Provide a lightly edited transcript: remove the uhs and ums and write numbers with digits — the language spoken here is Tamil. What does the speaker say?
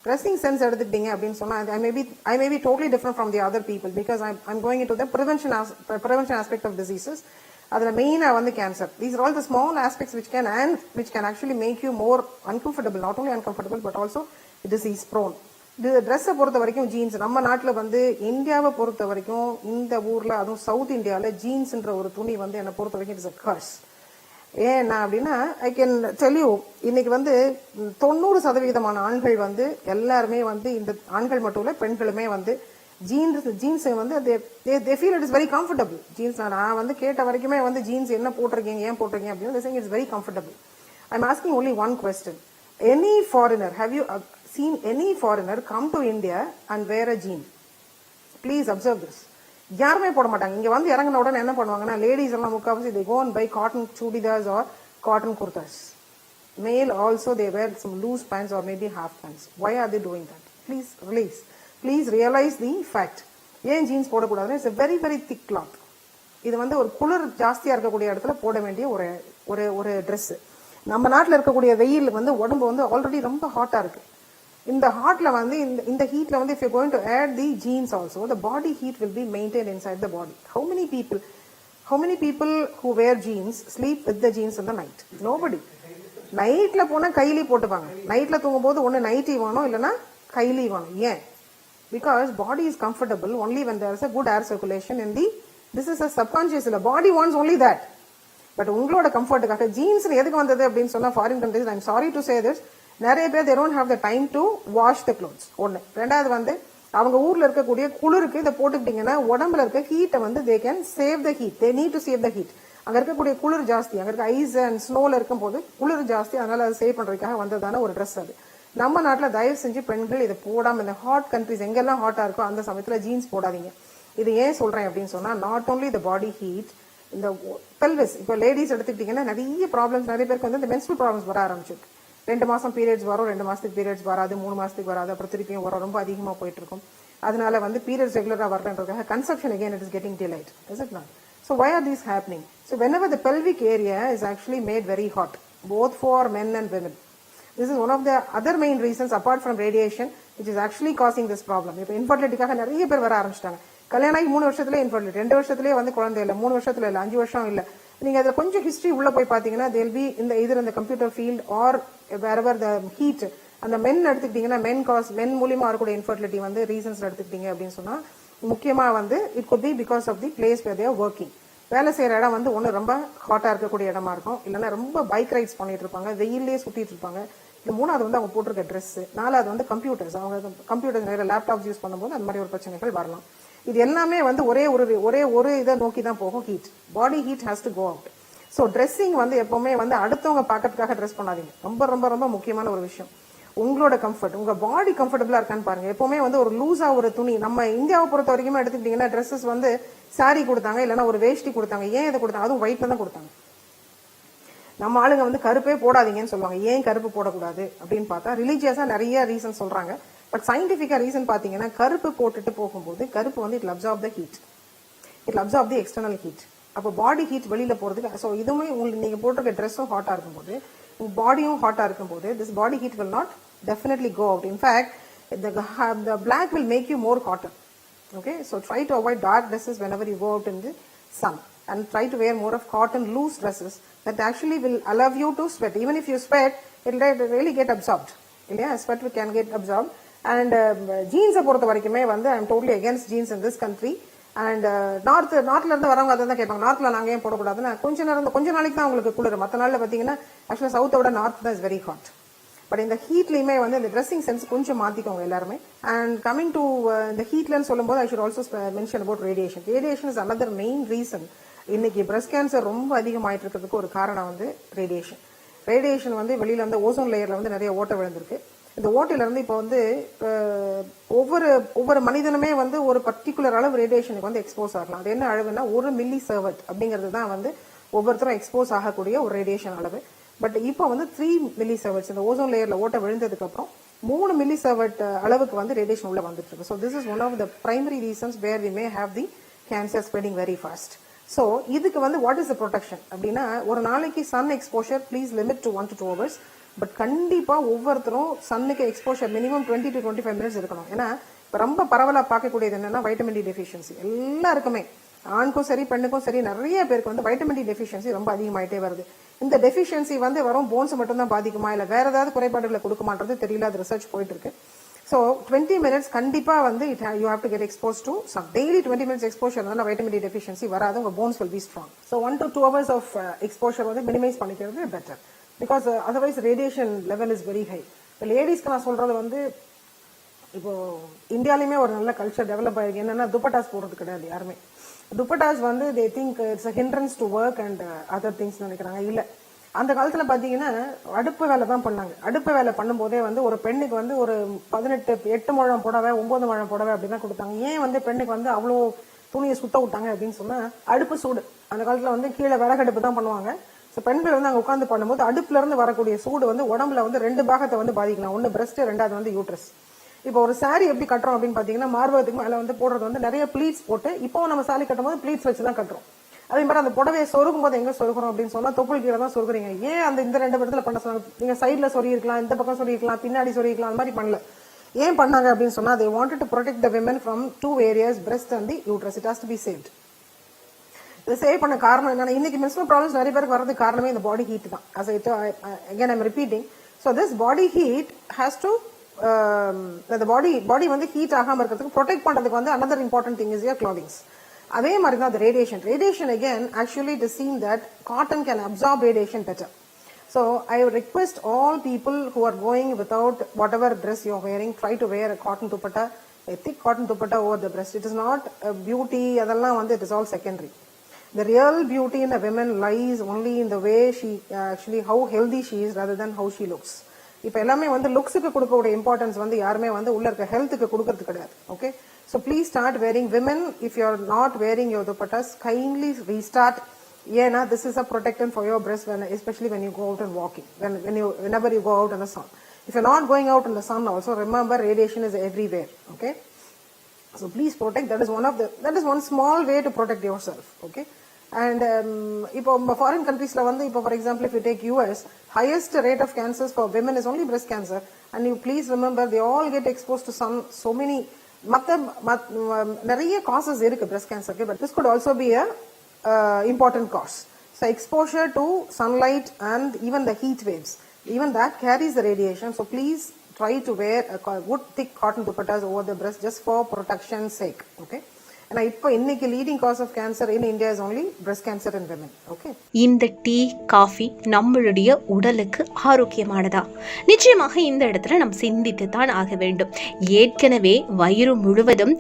ட்ரெஸ்ஸிங் சென்ஸ் எடுத்துக்கிட்டீங்க அப்படின்னு சொன்னா I may be totally different from the other people because I'm going into the prevention aspect of diseases. அதுல மெயினா வந்து cancer. These are all the small aspects which can actually make you more uncomfortable, not only uncomfortable but also disease prone. ட்ரெஸ்ஸை பொறுத்த வரைக்கும் ஜீன்ஸ் நம்ம நாட்டில் வந்து இந்தியாவை பொறுத்த வரைக்கும் இந்த ஊர்ல அதுவும் சவுத் இந்தியாவில் ஜீன்ஸ்ன்ற ஒரு துணி வந்து என்னை பொறுத்த வரைக்கும் இட்ஸ் அ கர்ஸ். ஏன்னா அப்படின்னா ஐ கேன் டெல் யூ, இன்னைக்கு வந்து 90% ஆண்கள் வந்து எல்லாருமே வந்து இந்த ஆண்கள் மட்டும் இல்லை பெண்களுமே வந்து ஜீன்ஸ் வந்து they feel it is very comfortable. Jeans நான் வந்து கேட்ட வரைக்குமே வந்து ஜீன்ஸ் என்ன போட்டிருக்கீங்க ஏன் போட்டிருக்கீங்க அப்படின்னு it's very comfortable. I am asking only one question. Any foreigner, have you seen any foreigner come to India and wear a jean? Please observe this. யாருமே போட மாட்டாங்க. இங்க வந்து இறங்கின உடனே என்ன பண்ணுவாங்கன்னா லேடிஸ் எல்லாம் முக்காவாசி they go and buy cotton chudidars or cotton kurtas. Male also they wear some loose pants or maybe half pants. Why are they doing that? Please realize the fact. ஏன் ஜீன்ஸ் போடக்கூடாதுன்னா it's a very very thick cloth. இது வந்து ஒரு குளிர் ஜாஸ்தியா இருக்கக்கூடிய இடத்துல போட வேண்டிய ஒரு ட்ரெஸ். நம்ம நாட்டில் இருக்கக்கூடிய வெயில் வந்து உடம்பு வந்து ஆல்ரெடி ரொம்ப ஹாட்டா இருக்கு. இந்த ஹாட்ல வந்து இந்த ஹீட்ல வந்து if you're going to add the jeans also, the body heat will be maintained inside the body. How many people who wear jeans sleep with the jeans in the night? Nobody. நைட்ல போனா கைலி போட்டுப்பாங்க. நைட்ல தூங்கும் போது ஒன்னு நைட்டி வேணும் இல்லைன்னா கைலி வேணும். ஏன்? Because body is comfortable only when there is a good air circulation in the, this is a subconscious, the body wants only that. But உங்களோட கம்ஃபர்ட்டுக்காக ஜீன்ஸ் எதுக்கு வந்தது அப்படின்னு சொன்னா foreign countries, I'm sorry to say this, நிறைய பேர் they don't have the time to wash the clothes. ஒன்னு. ரெண்டாவது வந்து அவங்க ஊர்ல இருக்கக்கூடிய குளிருக்கு இதை போட்டுக்கிட்டீங்கன்னா உடம்புல இருக்க ஹீட்டை வந்து they can save the heat. They need to save the heat. அங்க இருக்கக்கூடிய குளிர் ஜாஸ்தி, அங்க இருக்க ஐஸ் அண்ட் ஸ்னோல இருக்கும் போது குளிர் ஜாஸ்தி, அதனால அதை சேவ் பண்றதுக்காக வந்ததான ஒரு ட்ரெஸ் அது. நம்ம நாட்டில் தயவு செஞ்சு பெண்கள் இதை போடாம, இந்த ஹாட் கண்ட்ரிஸ் எங்கெல்லாம் ஹாட்டா இருக்கோ அந்த சமயத்துல ஜீன்ஸ் போடாதீங்க. இது ஏன் சொல்றேன் அப்படின்னு சொன்னா not only the body heat, இந்த பெல்விஸ், இப்போ லேடிஸ் எடுத்துக்கிட்டீங்கன்னா நிறைய ப்ராப்ளம்ஸ், நிறைய பேருக்கு வந்து இந்த மென்ஸ்ட்ரல் ப்ராப்ளம்ஸ் வர ஆரம்பிச்சிருக்கு. 2 மாசம் பீரியட்ஸ் வரும், 2 மாசத்துக்கு பீரியட்ஸ் வராது, 3 மாசத்துக்கு வராது, அப்புறம் திருப்பியும் வரும், ரொம்ப அதிகமா போயிட்டு இருக்கும். அதனால வந்து பீரியட்ஸ் ரெகுலரா வரன்றதுக்காக conception again it is getting delayed, is it not? So why are these happening? So whenever the pelvic area is actually made very hot, both for men and women, this is one of the other main reasons apart from radiation which is actually causing this problem. இப்போ இன்ஃபர்டிலிட்டிக்காக நிறைய பேர் வர ஆரம்பிச்சிட்டாங்க. கல்யாணம் ஆகி 3 வருஷத்துலேயே இன்ஃபர்டிலிட்டி, 2 வருஷத்துலேயே வந்து குழந்தை இல்லை, 3 வருஷத்துல இல்லை, 5 வருஷம் இல்லை. நீங்க அதுல கொஞ்சம் ஹிஸ்டரி உள்ள போய் பாத்தீங்கன்னா they'll be in the either in the computer field or wherever the heat. அந்த மென் எடுத்துக்கிட்டீங்கன்னா மென் மூலியமா வரக்கூடிய இன்ஃபர்டிலிட்டி வந்து ரீசன்ஸ் எடுத்துக்கிட்டீங்க அப்படின்னு சொன்னா முக்கியமா வந்து it could be because of the place where they are working. வேலை செய்யற இடம் வந்து ஒண்ணு ரொம்ப ஹாட்டா இருக்கக்கூடிய இடமா இருக்கும், இல்லைன்னா ரொம்ப பைக் ரைட்ஸ் பண்ணிட்டு இருப்பாங்க, வெயிலே சுத்திட்டு இருப்பாங்க. இந்த 3வது வந்து அவங்க போட்டிருக்க ட்ரெஸ், 4வது வந்து கம்ப்யூட்டர்ஸ், அவங்க கம்ப்யூட்டர்ஸ் நிறைய லேப்டாப்ஸ் யூஸ் பண்ணும்போது அந்த மாதிரி ஒரு பிரச்சனைகள் வரலாம். இது எல்லாமே வந்து ஒரே ஒரு இதை நோக்கி தான் போகும், heat. Body heat has to go out. So dressing வந்து எப்பவுமே வந்து அடுத்தவங்க பார்க்கறதுக்காக ட்ரெஸ் பண்ணாதீங்க. ரொம்ப ரொம்ப ரொம்ப முக்கியமான ஒரு விஷயம். உங்களோட கம்ஃபர்ட், உங்க பாடி கம்ஃபர்டபுளா இருக்கான்னு பாருங்க. எப்பவுமே வந்து ஒரு லூஸா ஒரு துணி, நம்ம இந்தியாவை பொறுத்த வரைக்கும் எடுத்துக்கிட்டீங்கன்னா ட்ரெஸ்ஸஸ் வந்து சாரி கொடுத்தாங்க, இல்லைன்னா ஒரு வேஷ்டி கொடுத்தாங்க. ஏன் இதை கொடுத்தாங்க? அதுவும் ஒயிட்ல தான் கொடுத்தாங்க. நம்ம ஆளுங்க வந்து கருப்பே போடாதீங்கன்னு சொல்லுவாங்க. ஏன் கருப்பு போடக்கூடாது அப்படின்னு பார்த்தா ரிலீஜியஸா நிறைய ரீசன் சொல்றாங்க. பட் சயின்டிபிக்கா ரீசன் பாத்தீங்கன்னா கருப்பு போட்டுட்டு போகும்போது கருப்பு வந்து it absorb the heat, it absorb the external heat. அப்போ பாடி ஹீட் வெளியில போறதுக்கு, ஸோ இதுவுமே உங்களுக்கு நீங்க போட்டிருக்க ட்ரெஸ்ஸும் ஹாட்டா இருக்கும்போது, உங்க பாடியும் ஹாட்டா இருக்கும்போது this body heat will not definitely go out. In fact, the black will make you more hotter. Okay, so try to avoid dark dresses whenever you go out in the sun, and try to wear more of cotton loose dresses that actually will allow you to sweat. Even if you sweat, it will really get absorbed. Yeah, sweat can get absorbed. And jeans பொறுத்த வரைக்குமே வந்து I am totally against jeans in this country. And நார்த்ல இருந்து வரவங்க அதை தான் கேட்பாங்க, நார்த்ல நாங்க ஏன் போடக்கூடாதுன்னா கொஞ்ச நாளைக்கு தான் உங்களுக்கு குளிர், மற்ற நாள்ல பாத்தீங்கன்னா ஆக்சுவலா சவுத்தோட நார்த் தான் இஸ் வெரி ஹாட். பட் இந்த ஹீட்லயுமே வந்து இந்த ட்ரெஸ்ஸிங் சென்ஸ் கொஞ்சம் மாத்திக்கோங்க எல்லாருமே. அண்ட் கமிங் டு இந்த ஹீட்லன்னு சொல்லும்போது I should also mention about radiation. Radiation is another main reason. இன்னைக்கு பிரஸ்ட் கேன்சர் ரொம்ப அதிகமாயிட்டு இருக்கிறதுக்கு ஒரு காரணம் வந்து ரேடியேஷன். ரேடியேஷன் வந்து வெளியில வந்து ஓசோன் லேயர்ல வந்து நிறைய ஓட்டை விழுந்திருக்கு. இந்த ஓட்டையில இருந்து இப்போ வந்து ஒவ்வொரு மனிதனுமே வந்து ஒரு பர்டிகுலர் அளவு ரேடியேஷனுக்கு வந்து எக்ஸ்போஸ் ஆகலாம். அது என்ன அளவுன்னா 1 மில்லி சர்வட் அப்படிங்கிறது தான் வந்து ஒவ்வொருத்தரும் எக்ஸ்போஸ் ஆகக்கூடிய ஒரு ரேடியேஷன் அளவு. பட் இப்போ வந்து 3 மில்லி சர்வட்ஸ், இந்த ஓசோன் லேயர்ல ஓட்ட விழுந்ததுக்கு அப்புறம் 3 மில்லி சர்வட் அளவுக்கு வந்து ரேடியேஷன் உள்ள வந்துட்டு இருக்கு. So this is one of the primary reasons where we may have the cancer spreading very fast. So இதுக்கு வந்து வாட் இஸ் த ப்ரொடெக்ஷன் அப்படின்னா, ஒரு நாளைக்கு sun exposure please limit to 1 to 2 hours. But கண்டிப்பாக ஒவ்வொருத்தரும் சன்னுக்கு எக்ஸ்போஷர் மினிமம் 20 to 25 மினிட்ஸ் இருக்கணும். ஏன்னா இப்போ ரொம்ப பரவலாக பார்க்கக்கூடியது என்னன்னா வைட்டமின் டி டெஃபிஷியன்சி. எல்லாருக்குமே ஆணுக்கும் சரி பெண்ணுக்கும் சரி நிறைய பேருக்கு வந்து வைட்டமின் டி டெஃபிஷியன்சி ரொம்ப அதிகமாயிட்டே வருது. இந்த டெஃபிஷியன்சி வந்து வரும் போன்ஸ் மட்டும் தான் பாதிக்குமா இல்லை வேற ஏதாவது குறைபாடுகளை கொடுக்குமான்றது தெரியல. அது ரிசர்ச் போயிட்டு இருக்கு. ஸோ 20 மினிட்ஸ் கண்டிப்பாக வந்து you have to get expose to sun daily 20 minutes exposure வந்து வைட்டமின் டி டெஃபிஷியன்சி வராது. உங்கள் bones will be strong. So 1 to 2 hours of exposure வந்து மினிமைஸ் பண்ணிக்கிறது better. Because otherwise radiation level is very high. இப்போ லேடிஸ்க்கு நான் சொல்றது வந்து இப்போ இந்தியாலையுமே ஒரு நல்ல கல்ச்சர் டெவலப் ஆயிருக்கு. என்னன்னா துப்பட்டாஸ் போடுறது கிடையாது யாருமே. துப்பட்டாஸ் வந்து they think it's a hindrance to work and other things நினைக்கிறாங்க. இல்லை, அந்த காலத்துல பாத்தீங்கன்னா அடுப்பு வேலை தான் பண்ணாங்க. அடுப்பு வேலை பண்ணும்போதே வந்து ஒரு பெண்ணுக்கு வந்து ஒரு 8 முழம் புடவை 9 முழம் புடவை அப்படிதான் கொடுத்தாங்க. ஏன் வந்து பெண்ணுக்கு வந்து அவ்வளோ துணியை சுத்த விட்டாங்க அப்படின்னு சொன்னா அடுப்பு சூடு. அந்த காலத்துல வந்து கீழே விறகடுப்பு தான் பண்ணுவாங்க. ஸோ பெண்கள் வந்து அங்கே உட்காந்து பண்ணும்போது அடுப்புல இருந்து வரக்கூடிய சூடு வந்து உடம்புல வந்து 2 பாகத்தை வந்து பாதிக்கலாம். ஒன்று பிரஸ்ட், 2வது வந்து யூட்ரஸ். இப்போ ஒரு சாரி எப்படி கட்டுறோம் அப்படின்னு பாத்தீங்கன்னா மார்பகத்துக்கு மேல வந்து போடுறது வந்து நிறைய பிளீட்ஸ் போட்டு இப்போ நம்ம சாரி கட்டும் போது பிளீட்ஸ் வச்சு தான் கட்டுறோம். அதே மாதிரி அந்த புடவையை சொருகும் போது எங்க சொருகிறோம் அப்படின்னு சொன்னா தொப்புள் கீழே தான் சொருகுறீங்க. ஏன் அந்த இந்த 2 இடத்துல பண்ண சொன்னாங்க? நீங்க சைட்ல சொருகிருக்கலாம், இந்த பக்கம் சொருகிருக்கலாம், பின்னாடி சொருகிருக்கலாம், அந்த மாதிரி பண்ணல. ஏன் பண்ணாங்க அப்படின்னு சொன்னா they wanted to protect the women from 2 areas, breast and the uterus. It has to be saved. இதை சேவ் பண்ண காரணம் என்னன்னா இன்னைக்கு மென்ஸ்ட்ரல் ப்ராப்ளம்ஸ் நிறைய பேருக்கு வரதுக்கு காரணமே இந்த பாடி ஹீட் தான். as again I'm repeating. so this body heat has to the body வந்து ஹீட் ஆகாம இருக்கிறதுக்கு ப்ரொடெக்ட் பண்றதுக்கு வந்து another important thing is your clothing. அதே மாதிரி தான் the radiation again actually it is seen that cotton can absorb radiation better. so I would request all people who are going without whatever dress you are wearing, try to wear a cotton dupatta, a thick cotton dupatta over the breast. It is not a beauty, அதெல்லாம் வந்து it is all secondary. The real beauty in a woman lies only in the way she actually how healthy she is rather than how she looks. இப்போ எல்லாமே வந்து லுக்ஸுக்கு கொடுக்கக்கூடிய இம்பார்ட்டன்ஸ் வந்து யாருமே வந்து உள்ள இருக்க ஹெல்த்துக்கு கொடுக்கறது கிடையாது. Okay, so please start wearing. Women, if you are not wearing your dupattas, kindly restart. Yeah, this is a protection for your breast, especially when you go out and walking, whenever you go out in the sun. If you're not going out in the sun also, remember radiation is everywhere. Okay, so please protect. That is one small way to protect yourself. Okay, and இப்போ foreign countries-ல வந்து இப்போ for example if you take US, highest rate of cancers for women is only breast cancer, and you please remember they all get exposed to so many நிறைய causes இருக்கு breast cancer-க்கு, but this could also be a important cause. So exposure to sunlight and even the heat waves, even that carries the radiation. So please try to wear a good thick cotton dupattas over the breast just for protection's sake. Okay, and இப்போ இன்னைக்கு leading cause of cancer in India is only breast cancer in women. Okay, இந்த டீ காஃபி நம்மளுடைய உடலுக்கு ஆரோக்கியமானதா? நிச்சயமாக இந்த இடத்துல நாம் சிந்தித்து தான் ஆக வேண்டும். ஏற்கனவே வயிறு முழுவதும்